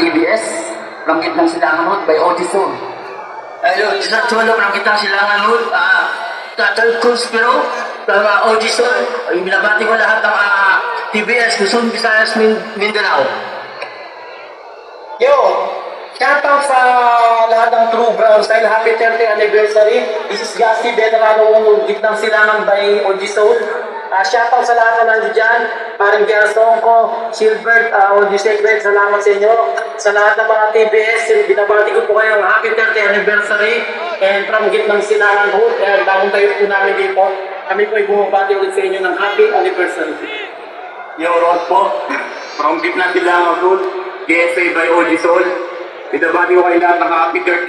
TBS, Langit ng Silangan Hood by Odison. Ayun, sa tulo ng kita silangan mo, Tatal Cruz pero, Odison, binabati ko lahat ng TBS, Luzon, Visayas, Mindanao. Yo, shoutout sa lahat ng True Browns dahil happy 30th anniversary. This is Gassi Veterano Gitnang Silangan by Odison. Shoutout sa lahat na nandiyo dyan. Parang Gerson ko, Silbert, Odisegret, salamat sa inyo. Sa lahat ng mga TBS, binabati ko po kayo ng happy 30th anniversary. And from Gitnang Silangan po, bagong tayo po namin dito. Kami po ay bumabati ulit sa inyo ng happy anniversary. Yo, Rod po, from Gitnang Silangan Hood, GSA by Odison. Binabati ko kayo lahat ng happy 30th